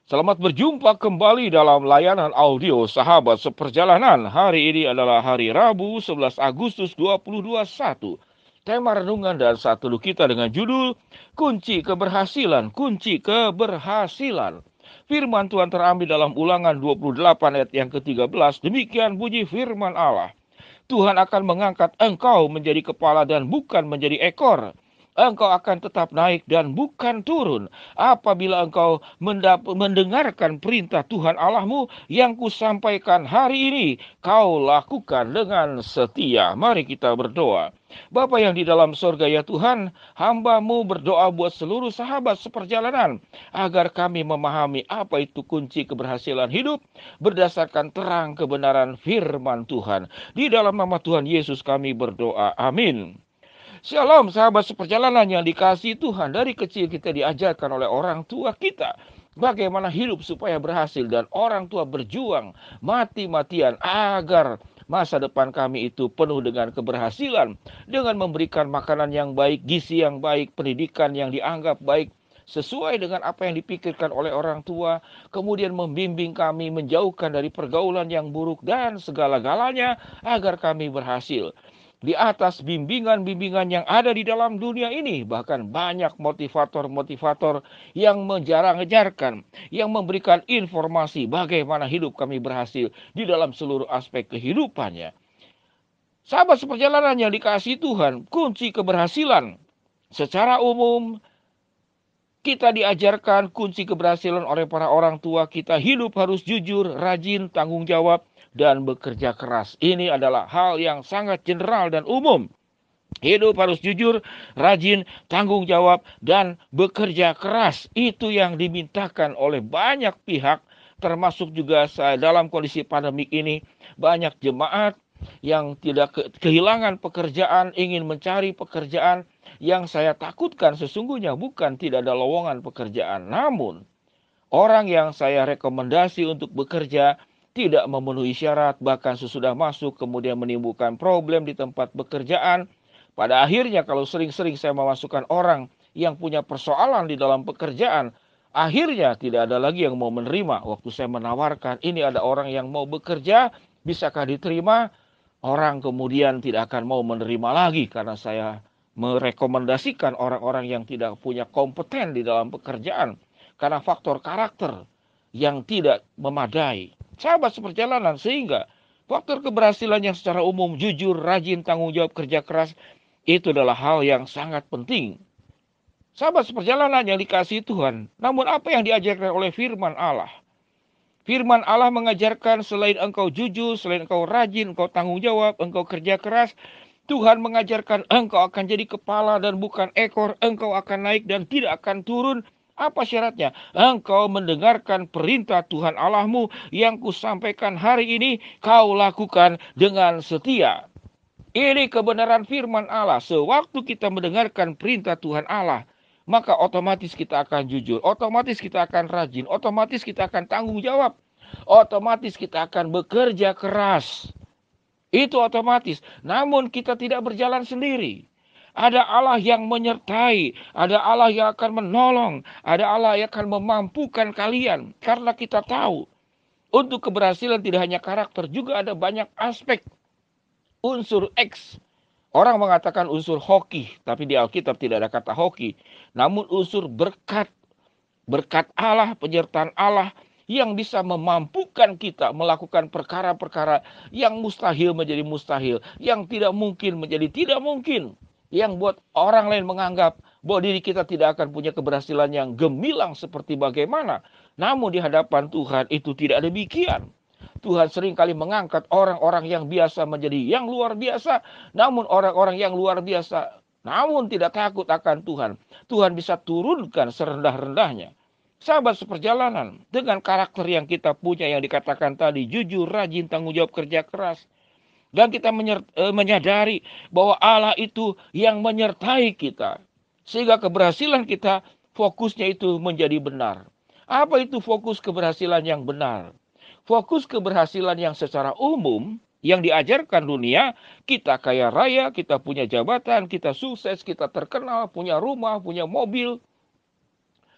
Selamat berjumpa kembali dalam layanan audio Sahabat Seperjalanan. Hari ini adalah hari Rabu 11 Agustus 2021. Tema renungan dan saat teduh kita dengan judul Kunci Keberhasilan, Kunci Keberhasilan. Firman Tuhan terambil dalam Ulangan 28 ayat yang ke-13. Demikian bunyi firman Allah. Tuhan akan mengangkat engkau menjadi kepala dan bukan menjadi ekor. Engkau akan tetap naik dan bukan turun apabila engkau mendengarkan perintah Tuhan Allahmu yang kusampaikan hari ini. Kau lakukan dengan setia. Mari kita berdoa. Bapa yang di dalam sorga ya Tuhan, hamba-Mu berdoa buat seluruh sahabat seperjalanan, agar kami memahami apa itu kunci keberhasilan hidup berdasarkan terang kebenaran firman Tuhan. Di dalam nama Tuhan Yesus kami berdoa. Amin. Shalom sahabat seperjalanan yang dikasihi Tuhan. Dari kecil kita diajarkan oleh orang tua kita bagaimana hidup supaya berhasil, dan orang tua berjuang mati-matian agar masa depan kami itu penuh dengan keberhasilan, dengan memberikan makanan yang baik, gizi yang baik, pendidikan yang dianggap baik sesuai dengan apa yang dipikirkan oleh orang tua, kemudian membimbing kami menjauhkan dari pergaulan yang buruk dan segala-galanya agar kami berhasil. Di atas bimbingan-bimbingan yang ada di dalam dunia ini, bahkan banyak motivator-motivator yang mengejarkan, yang memberikan informasi bagaimana hidup kami berhasil di dalam seluruh aspek kehidupannya. Sahabat seperjalanan yang dikasihi Tuhan, kunci keberhasilan secara umum kita diajarkan kunci keberhasilan oleh para orang tua kita. Hidup harus jujur, rajin, tanggung jawab, dan bekerja keras. Ini adalah hal yang sangat general dan umum. Hidup harus jujur, rajin, tanggung jawab, dan bekerja keras. Itu yang dimintakan oleh banyak pihak, termasuk juga saya dalam kondisi pandemik ini. Banyak jemaat yang tidak kehilangan pekerjaan, ingin mencari pekerjaan. Yang saya takutkan sesungguhnya bukan tidak ada lowongan pekerjaan, namun orang yang saya rekomendasi untuk bekerja tidak memenuhi syarat, bahkan sesudah masuk kemudian menimbulkan problem di tempat pekerjaan. Pada akhirnya kalau sering-sering saya memasukkan orang yang punya persoalan di dalam pekerjaan, akhirnya tidak ada lagi yang mau menerima. Waktu saya menawarkan, ini ada orang yang mau bekerja, bisakah diterima? Orang kemudian tidak akan mau menerima lagi karena saya merekomendasikan orang-orang yang tidak punya kompeten di dalam pekerjaan karena faktor karakter yang tidak memadai. Sahabat seperjalanan, sehingga faktor keberhasilan yang secara umum jujur, rajin, tanggung jawab, kerja keras itu adalah hal yang sangat penting. Sahabat seperjalanan yang dikasihi Tuhan, namun apa yang diajarkan oleh firman Allah? Firman Allah mengajarkan selain engkau jujur, selain engkau rajin, engkau tanggung jawab, engkau kerja keras, Tuhan mengajarkan engkau akan jadi kepala dan bukan ekor, engkau akan naik dan tidak akan turun. Apa syaratnya? Engkau mendengarkan perintah Tuhan Allahmu yang kusampaikan hari ini, kau lakukan dengan setia. Ini kebenaran firman Allah. Sewaktu kita mendengarkan perintah Tuhan Allah, maka otomatis kita akan jujur, otomatis kita akan rajin, otomatis kita akan tanggung jawab, otomatis kita akan bekerja keras. Itu otomatis. Namun kita tidak berjalan sendiri. Ada Allah yang menyertai, ada Allah yang akan menolong, ada Allah yang akan memampukan kalian. Karena kita tahu, untuk keberhasilan tidak hanya karakter, juga ada banyak aspek unsur X. Orang mengatakan unsur hoki, tapi di Alkitab tidak ada kata hoki. Namun unsur berkat, berkat Allah, penyertaan Allah yang bisa memampukan kita melakukan perkara-perkara yang mustahil menjadi mustahil, yang tidak mungkin menjadi tidak mungkin, yang buat orang lain menganggap bahwa diri kita tidak akan punya keberhasilan yang gemilang seperti bagaimana. Namun di hadapan Tuhan itu tidak demikian. Tuhan seringkali mengangkat orang-orang yang biasa menjadi yang luar biasa. Namun orang-orang yang luar biasa namun tidak takut akan Tuhan, Tuhan bisa turunkan serendah-rendahnya. Sahabat seperjalanan, dengan karakter yang kita punya yang dikatakan tadi, jujur, rajin, tanggung jawab, kerja keras, dan kita menyadari bahwa Allah itu yang menyertai kita, sehingga keberhasilan kita fokusnya itu menjadi benar. Apa itu fokus keberhasilan yang benar? Fokus keberhasilan yang secara umum yang diajarkan dunia, kita kaya raya, kita punya jabatan, kita sukses, kita terkenal, punya rumah, punya mobil,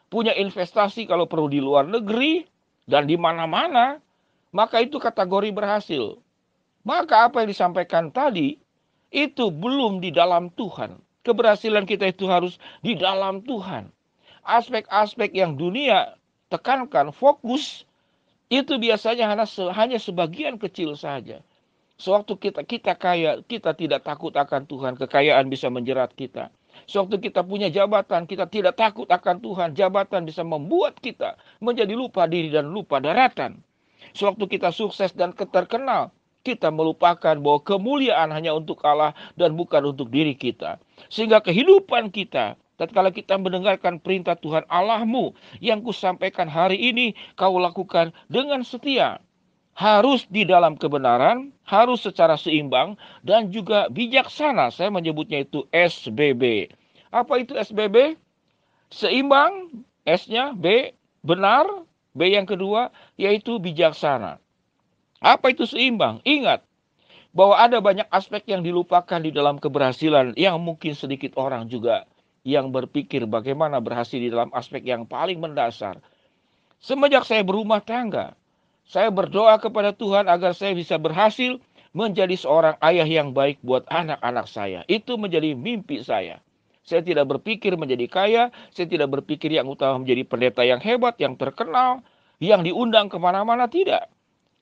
punya investasi kalau perlu di luar negeri, dan di mana-mana, maka itu kategori berhasil. Maka apa yang disampaikan tadi, itu belum di dalam Tuhan. Keberhasilan kita itu harus di dalam Tuhan. Aspek-aspek yang dunia tekankan, fokus, itu biasanya hanya sebagian kecil saja. Sewaktu kita kaya, kita tidak takut akan Tuhan. Kekayaan bisa menjerat kita. Sewaktu kita punya jabatan, kita tidak takut akan Tuhan. Jabatan bisa membuat kita menjadi lupa diri dan lupa daratan. Sewaktu kita sukses dan terkenal, kita melupakan bahwa kemuliaan hanya untuk Allah dan bukan untuk diri kita. Sehingga kehidupan kita, tatkala kita mendengarkan perintah Tuhan Allahmu yang kusampaikan hari ini, kau lakukan dengan setia. Harus di dalam kebenaran, harus secara seimbang, dan juga bijaksana. Saya menyebutnya itu SBB. Apa itu SBB? Seimbang, S-nya, B, benar, B yang kedua, yaitu bijaksana. Apa itu seimbang? Ingat bahwa ada banyak aspek yang dilupakan di dalam keberhasilan, yang mungkin sedikit orang juga yang berpikir bagaimana berhasil di dalam aspek yang paling mendasar. Semenjak saya berumah tangga, saya berdoa kepada Tuhan agar saya bisa berhasil menjadi seorang ayah yang baik buat anak-anak saya. Itu menjadi mimpi saya. Saya tidak berpikir menjadi kaya, saya tidak berpikir yang utama menjadi pendeta yang hebat, yang terkenal, yang diundang kemana-mana, tidak.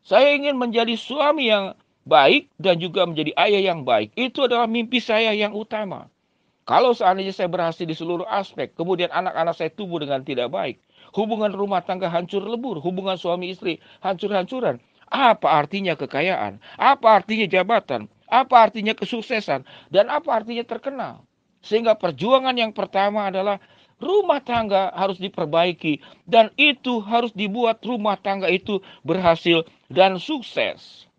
Saya ingin menjadi suami yang baik dan juga menjadi ayah yang baik. Itu adalah mimpi saya yang utama. Kalau seandainya saya berhasil di seluruh aspek, kemudian anak-anak saya tumbuh dengan tidak baik, hubungan rumah tangga hancur lebur, hubungan suami istri hancur-hancuran, apa artinya kekayaan? Apa artinya jabatan? Apa artinya kesuksesan? Dan apa artinya terkenal? Sehingga perjuangan yang pertama adalah rumah tangga harus diperbaiki, dan itu harus dibuat rumah tangga itu berhasil dan sukses.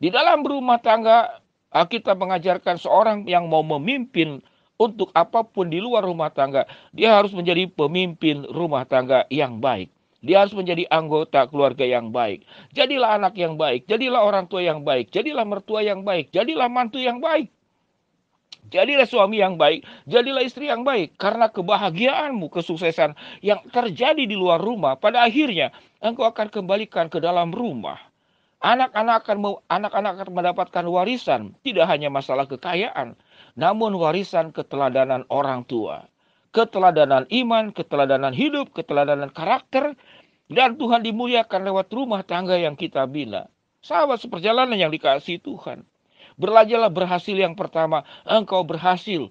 Di dalam berumah tangga, kita mengajarkan seorang yang mau memimpin untuk apapun di luar rumah tangga, dia harus menjadi pemimpin rumah tangga yang baik. Dia harus menjadi anggota keluarga yang baik. Jadilah anak yang baik, jadilah orang tua yang baik, jadilah mertua yang baik, jadilah mantu yang baik. Jadilah suami yang baik, jadilah istri yang baik. Karena kebahagiaanmu, kesuksesan yang terjadi di luar rumah, pada akhirnya engkau akan kembalikan ke dalam rumah. Anak-anak akan mendapatkan warisan, tidak hanya masalah kekayaan, namun warisan keteladanan orang tua. Keteladanan iman, keteladanan hidup, keteladanan karakter, dan Tuhan dimuliakan lewat rumah tangga yang kita bina. Sahabat seperjalanan yang dikasihi Tuhan, belajarlah berhasil yang pertama, engkau berhasil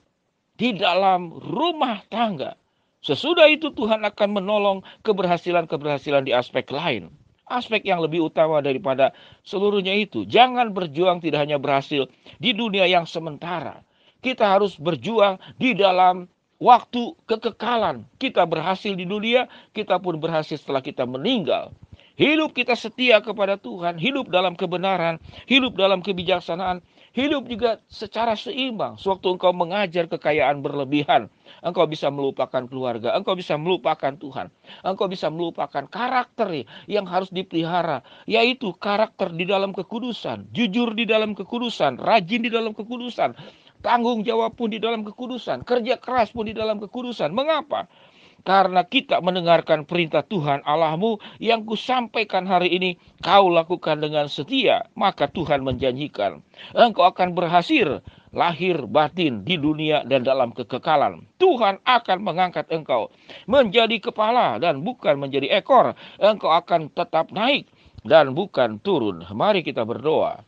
di dalam rumah tangga. Sesudah itu Tuhan akan menolong keberhasilan-keberhasilan di aspek lain. Aspek yang lebih utama daripada seluruhnya itu. Jangan berjuang tidak hanya berhasil di dunia yang sementara. Kita harus berjuang di dalam waktu kekekalan. Kita berhasil di dunia, kita pun berhasil setelah kita meninggal. Hidup kita setia kepada Tuhan, hidup dalam kebenaran, hidup dalam kebijaksanaan, hidup juga secara seimbang. Sewaktu engkau mengajar kekayaan berlebihan, engkau bisa melupakan keluarga, engkau bisa melupakan Tuhan, engkau bisa melupakan karakter yang harus dipelihara, yaitu karakter di dalam kekudusan, jujur di dalam kekudusan, rajin di dalam kekudusan, tanggung jawab pun di dalam kekudusan, kerja keras pun di dalam kekudusan. Mengapa? Karena kita mendengarkan perintah Tuhan Allahmu yang kusampaikan hari ini, kau lakukan dengan setia, maka Tuhan menjanjikan engkau akan berhasil lahir batin di dunia dan dalam kekekalan. Tuhan akan mengangkat engkau menjadi kepala dan bukan menjadi ekor. Engkau akan tetap naik dan bukan turun. Mari kita berdoa.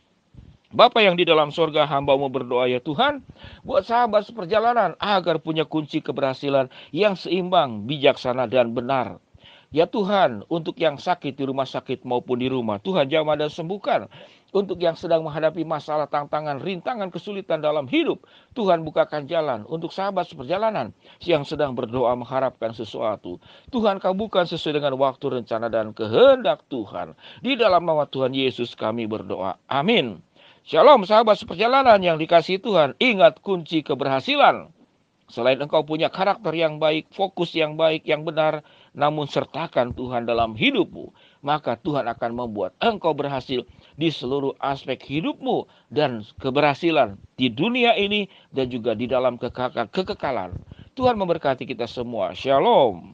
Bapa yang di dalam sorga, hamba-Mu berdoa ya Tuhan, buat sahabat seperjalanan agar punya kunci keberhasilan yang seimbang, bijaksana, dan benar. Ya Tuhan, untuk yang sakit di rumah sakit maupun di rumah, Tuhan jamah dan sembuhkan. Untuk yang sedang menghadapi masalah, tantangan, rintangan, kesulitan dalam hidup, Tuhan bukakan jalan. Untuk sahabat seperjalanan yang sedang berdoa mengharapkan sesuatu, Tuhan kabulkan sesuai dengan waktu, rencana, dan kehendak Tuhan. Di dalam nama Tuhan Yesus kami berdoa. Amin. Shalom sahabat seperjalanan yang dikasihi Tuhan. Ingat kunci keberhasilan. Selain engkau punya karakter yang baik, fokus yang baik, yang benar, namun sertakan Tuhan dalam hidupmu, maka Tuhan akan membuat engkau berhasil di seluruh aspek hidupmu dan keberhasilan di dunia ini dan juga di dalam kekekalan. Tuhan memberkati kita semua. Shalom.